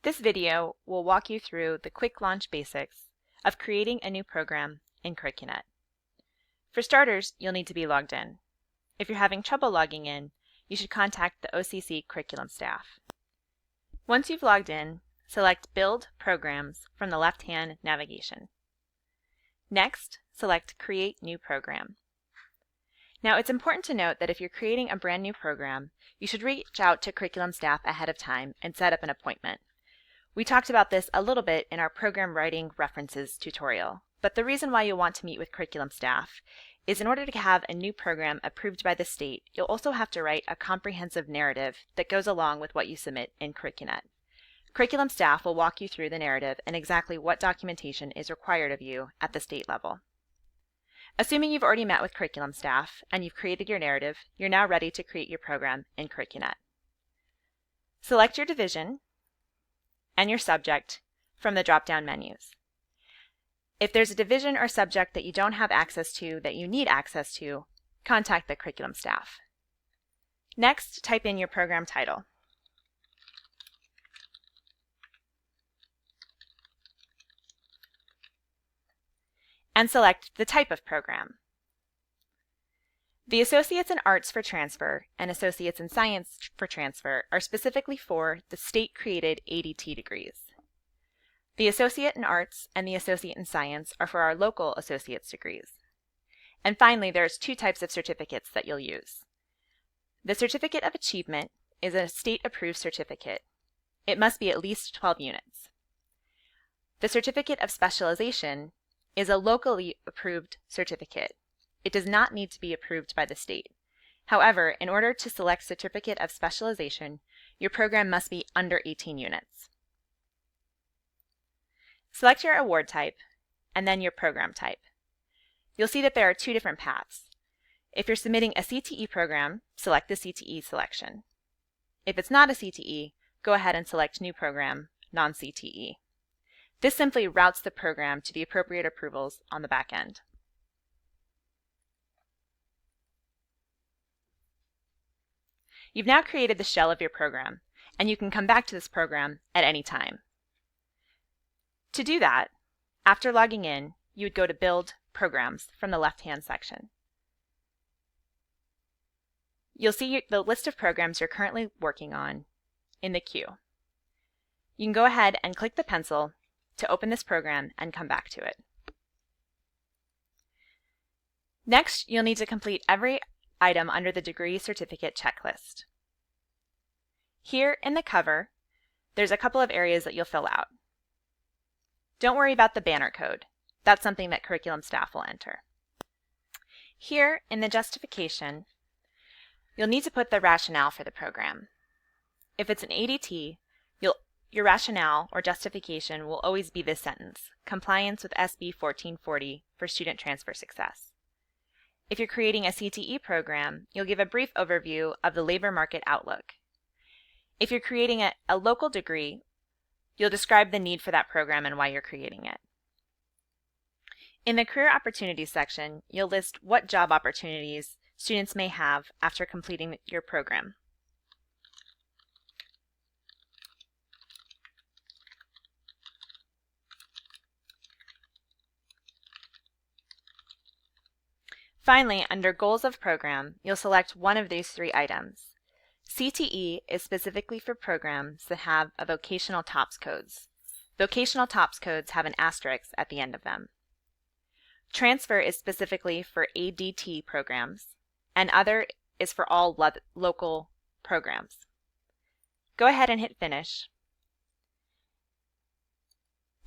This video will walk you through the quick launch basics of creating a new program in CurricUNET. For starters, you'll need to be logged in. If you're having trouble logging in, you should contact the OCC curriculum staff. Once you've logged in, select Build Programs from the left-hand navigation. Next, select Create New Program. Now, it's important to note that if you're creating a brand new program, you should reach out to curriculum staff ahead of time and set up an appointment. We talked about this a little bit in our program writing references tutorial, but the reason why you'll want to meet with curriculum staff is in order to have a new program approved by the state, you'll also have to write a comprehensive narrative that goes along with what you submit in CurricUNET. Curriculum staff will walk you through the narrative and exactly what documentation is required of you at the state level. Assuming you've already met with curriculum staff and you've created your narrative, you're now ready to create your program in CurricUNET. Select your division and your subject from the drop-down menus. If there's a division or subject that you don't have access to that you need access to, contact the curriculum staff. Next, type in your program title. And select the type of program. The Associates in Arts for Transfer and Associates in Science for Transfer are specifically for the state-created ADT degrees. The Associate in Arts and the Associate in Science are for our local associate's degrees. And finally, there's two types of certificates that you'll use. The Certificate of Achievement is a state-approved certificate. It must be at least 12 units. The Certificate of Specialization is a locally approved certificate. It does not need to be approved by the state. However, in order to select Certificate of Specialization, your program must be under 18 units. Select your award type and then your program type. You'll see that there are two different paths. If you're submitting a CTE program, select the CTE selection. If it's not a CTE, go ahead and select New Program, Non-CTE. This simply routes the program to the appropriate approvals on the back end. You've now created the shell of your program, and you can come back to this program at any time. To do that, after logging in, you would go to Build Programs from the left-hand section. You'll see the list of programs you're currently working on in the queue. You can go ahead and click the pencil to open this program and come back to it. Next, you'll need to complete every item under the degree certificate checklist. Here in the cover, there's a couple of areas that you'll fill out. Don't worry about the banner code. That's something that curriculum staff will enter. Here in the justification, you'll need to put the rationale for the program. If it's an ADT, your rationale or justification will always be this sentence: compliance with SB 1440 for student transfer success. If you're creating a CTE program, you'll give a brief overview of the labor market outlook. If you're creating a local degree, you'll describe the need for that program and why you're creating it. In the Career Opportunities section, you'll list what job opportunities students may have after completing your program. Finally, under Goals of Program, you'll select one of these three items. CTE is specifically for programs that have a vocational TOPS codes. Vocational TOPS codes have an asterisk at the end of them. Transfer is specifically for ADT programs, and Other is for all local programs. Go ahead and hit Finish,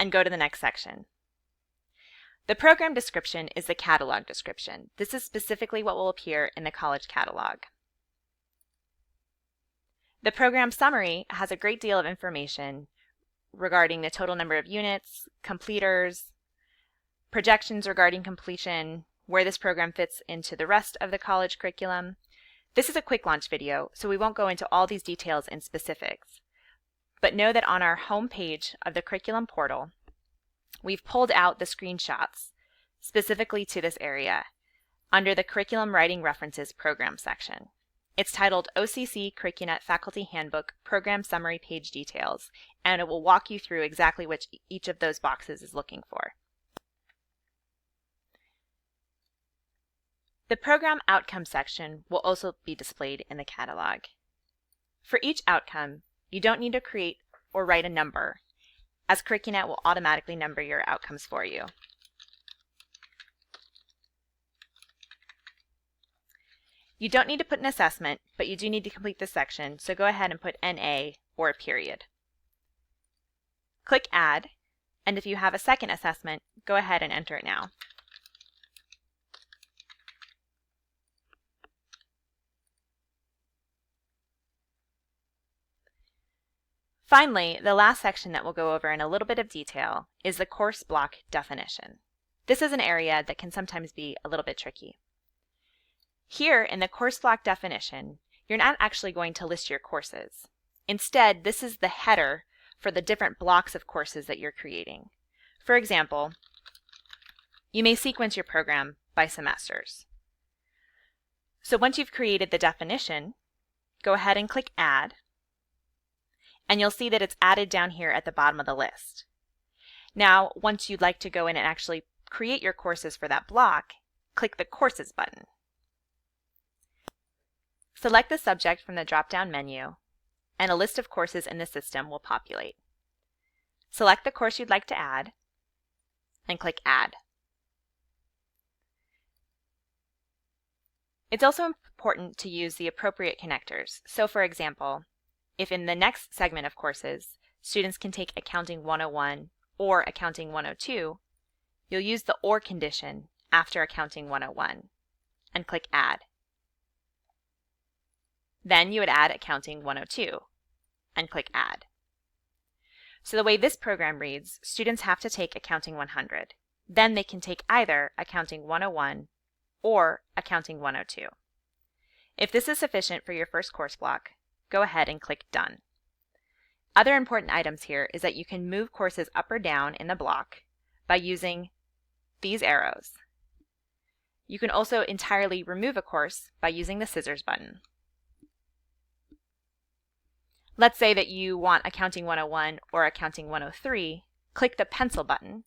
and go to the next section. The program description is the catalog description. This is specifically what will appear in the college catalog. The program summary has a great deal of information regarding the total number of units, completers, projections regarding completion, where this program fits into the rest of the college curriculum. This is a quick launch video, so we won't go into all these details in specifics. But know that on our home page of the curriculum portal, we've pulled out the screenshots specifically to this area under the Curriculum Writing References Program section. It's titled OCC CurricUNET Faculty Handbook Program Summary Page Details, and it will walk you through exactly which each of those boxes is looking for. The Program Outcome section will also be displayed in the catalog. For each outcome, you don't need to create or write a number, as CurricUNET will automatically number your outcomes for you. You don't need to put an assessment, but you do need to complete this section, so go ahead and put NA or a period. Click Add, and if you have a second assessment, go ahead and enter it now. Finally, the last section that we'll go over in a little bit of detail is the course block definition. This is an area that can sometimes be a little bit tricky. Here in the course block definition, you're not actually going to list your courses. Instead, this is the header for the different blocks of courses that you're creating. For example, you may sequence your program by semesters. So once you've created the definition, go ahead and click Add, and you'll see that it's added down here at the bottom of the list. Now, once you'd like to go in and actually create your courses for that block, click the Courses button. Select the subject from the drop-down menu, and a list of courses in the system will populate. Select the course you'd like to add, and click Add. It's also important to use the appropriate connectors. So for example, if in the next segment of courses, students can take Accounting 101 or Accounting 102, you'll use the OR condition after Accounting 101, and click Add. Then you would add Accounting 102 and click Add. So the way this program reads, students have to take Accounting 100. Then they can take either Accounting 101 or Accounting 102. If this is sufficient for your first course block, go ahead and click Done. Other important items here is that you can move courses up or down in the block by using these arrows. You can also entirely remove a course by using the scissors button. Let's say that you want Accounting 101 or Accounting 103, click the pencil button,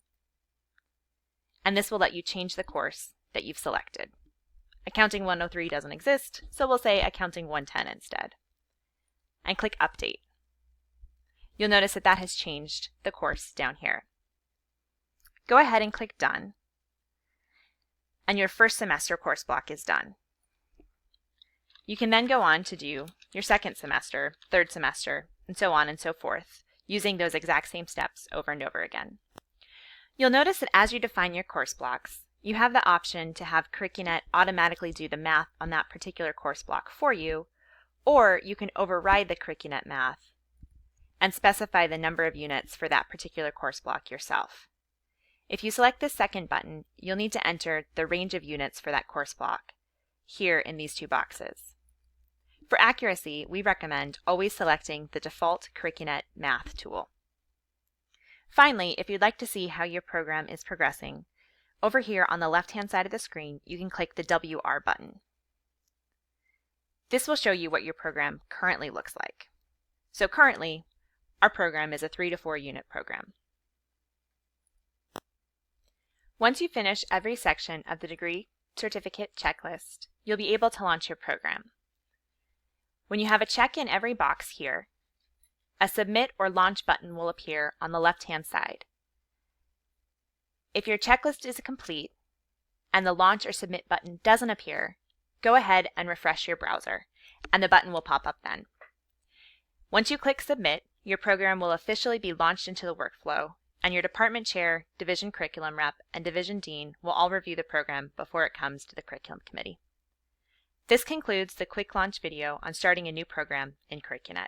and this will let you change the course that you've selected. Accounting 103 doesn't exist, so we'll say Accounting 110 instead. And click Update. You'll notice that that has changed the course down here. Go ahead and click Done, and your first semester course block is done. You can then go on to do your second semester, third semester, and so on and so forth, using those exact same steps over and over again. You'll notice that as you define your course blocks, you have the option to have CurricUNET automatically do the math on that particular course block for you, or you can override the CurricUNET math and specify the number of units for that particular course block yourself. If you select this second button, you'll need to enter the range of units for that course block here in these two boxes. For accuracy, we recommend always selecting the default CurricUNET Math tool. Finally, if you'd like to see how your program is progressing, over here on the left-hand side of the screen, you can click the WR button. This will show you what your program currently looks like. So currently, our program is a 3 to 4 unit program. Once you finish every section of the degree certificate checklist, you'll be able to launch your program. When you have a check in every box here, a Submit or Launch button will appear on the left-hand side. If your checklist is complete and the Launch or Submit button doesn't appear, go ahead and refresh your browser, and the button will pop up then. Once you click Submit, your program will officially be launched into the workflow, and your department chair, division curriculum rep, and division dean will all review the program before it comes to the curriculum committee. This concludes the quick launch video on starting a new program in CurricUNET.